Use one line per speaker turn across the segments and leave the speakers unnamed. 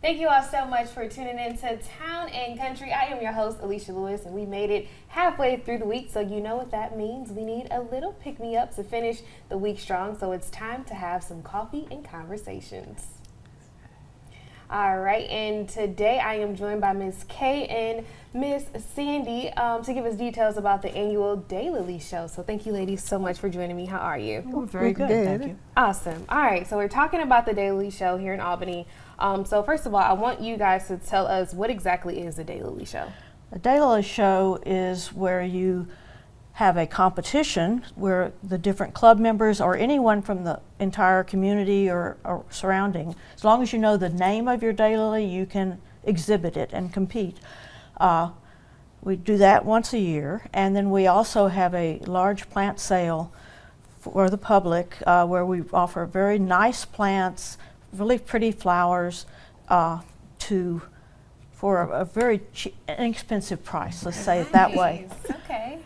Thank you all so much for tuning in to Town and Country. I am your host, Alicia Lewis, and we made it halfway through the week, so you know what that means. We need a little pick-me-up to finish the week strong, so it's time to have some coffee and conversations. All right, and today I am joined by Miss Kay and Miss Sandy to give us details about the annual Daylilly Show. So thank you ladies so much for joining me. How are you?
Oh, very good, thank you.
Awesome. All right, so we're talking about the Daylilly Show here in Albany. So first of all, I want you guys to tell us what exactly is the Daylilly Show.
The Daylilly Show is where you have a competition where the different club members or anyone from the entire community or surrounding, as long as you know the name of your daylily, you can exhibit it and compete. We do that once a year, and then we also have a large plant sale for the public where we offer very nice plants, really pretty flowers for a very inexpensive price, let's say it that way.
Okay.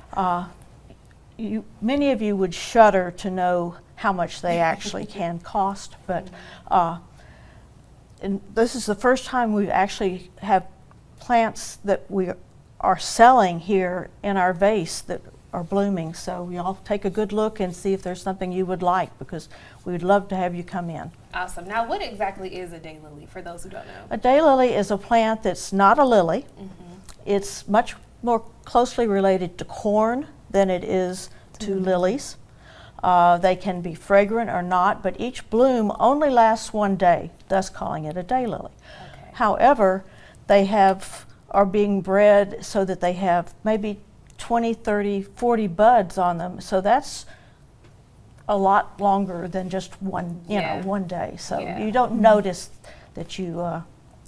Many of you would shudder to know how much they actually can cost, but and this is the first time we actually have plants that we are selling here in our vase that are blooming. So y'all take a good look and see if there's something you would like, because we would love to have you come in.
Awesome. Now, what exactly is a daylily for those who don't know?
A daylily is a plant that's not a lily. It's much more closely related to corn than it is to lilies. They can be fragrant or not, but each bloom only lasts one day, thus calling it a daylily.
Okay.
However, they are being bred so that they have maybe 20, 30, 40 buds on them. So that's a lot longer than just one day. So you don't notice that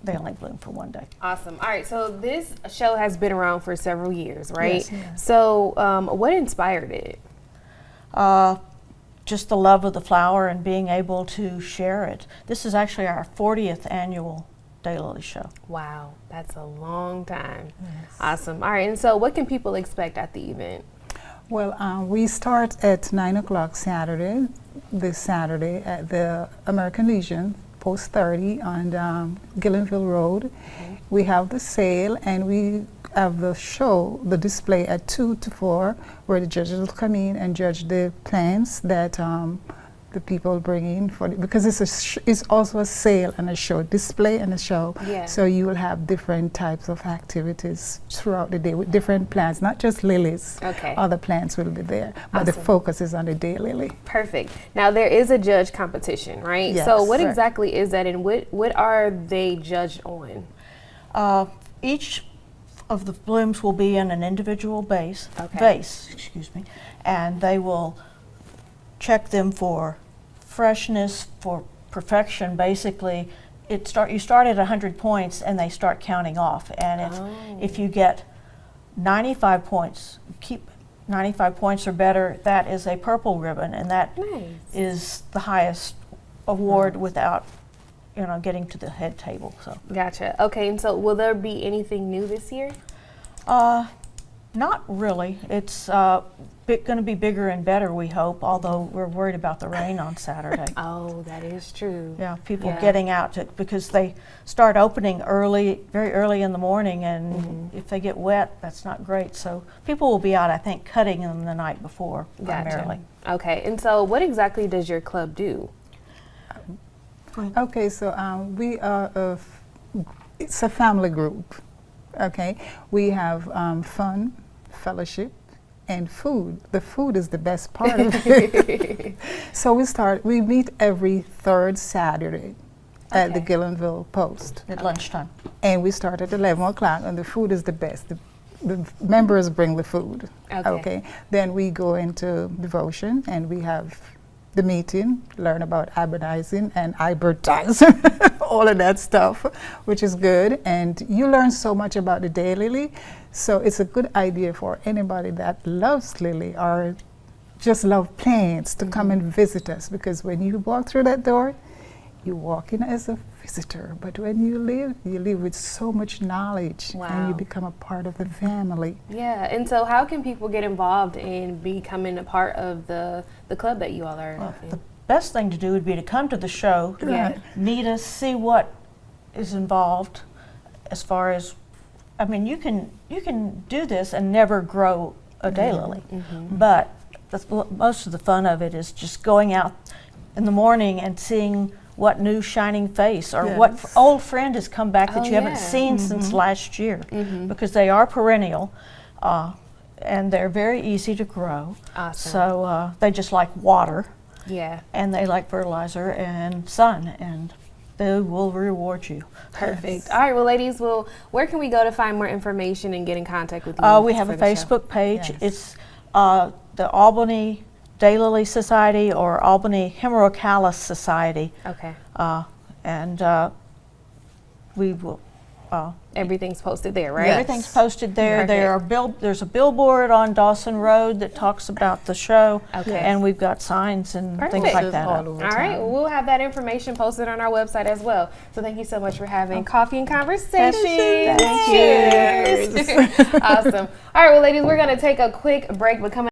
they only bloom for one day.
Awesome. All right, so this show has been around for several years, right?
Yes.
So what inspired it?
Just the love of the flower and being able to share it. This is actually our 40th annual Daylilly Show.
Wow, that's a long time.
Yes.
Awesome. All right, and so what can people expect at the event?
Well, we start at 9 o'clock this Saturday at the American Legion, Post 30 on Gillenville Road. We have the sale, and we have the show, the display at 2 to 4, where the judges will come in and judge the plants that the people bring in because it's also a sale and a show, display and a show.
Yeah.
So you will have different types of activities throughout the day with different plants, not just lilies.
Okay.
Other plants will be there, but the
Awesome.
focus is on the daylily.
Perfect. Now, there is a judge competition, right?
Yes.
So what
Right.
exactly is that, and what are they judged on?
Each of the blooms will be in an individual vase, and they will check them for freshness, for perfection. Basically, you start at 100 points and they start counting off. And if you get 95 points, keep 95 points or better, that is a purple ribbon, and that is the highest award without getting to the head table. So.
Gotcha. Okay, and so will there be anything new this year?
Not really. It's going to be bigger and better, we hope, although we're worried about the rain on Saturday.
Oh, that is true.
Yeah, people getting out because they start opening very early in the morning, and if they get wet, that's not great. So people will be out, I think, cutting them the night before, primarily.
Okay, and so what exactly does your club do?
Okay, so we are it's a family group. Okay, we have fun, fellowship, and food. The food is the best part of it. So we meet every third Saturday at the Gillenville Post.
At lunchtime.
And we start at 11 o'clock, and the food is the best. The members bring the food. Okay. Then we go into devotion, and we have the meeting, learn about advertising and advertising, all of that stuff, which is good. And you learn so much about the daylily. So it's a good idea for anybody that loves lily or just love plants to come and visit us, because when you walk through that door, you walk in as a visitor, but when you live with so much knowledge.
Wow.
And you become a part of the family.
Yeah, and so how can people get involved in becoming a part of the club that you all are in?
The best thing to do would be to come to the show,
Right.
meet us, see what is involved as far as, I mean, you can do this and never grow a daylily, but most of the fun of it is just going out in the morning and seeing what new shining face or what old friend has come back that you haven't seen since last year, because they are perennial and they're very easy to grow.
Awesome.
So they just like water.
Yeah.
And they like fertilizer and sun, and they will reward you.
Perfect. All right, well, ladies, where can we go to find more information and get in contact with you?
We have a
for the show?
Facebook page.
Yes.
It's the Albany Daylilly Society or Albany Hemerocallis Society.
Okay.
And we will.
Everything's posted there, right?
Everything's posted there.
Perfect.
There's a billboard on Dawson Road that talks about the show,
Okay.
and we've got signs and things
Perfect.
like that.
All
up.
over
All right,
town.
well, we'll have that information posted on our website as well. So thank you so much for having Coffee and Conversations.
Thank
Cheers. Awesome. All right, well, ladies, we're going to take a quick break, but coming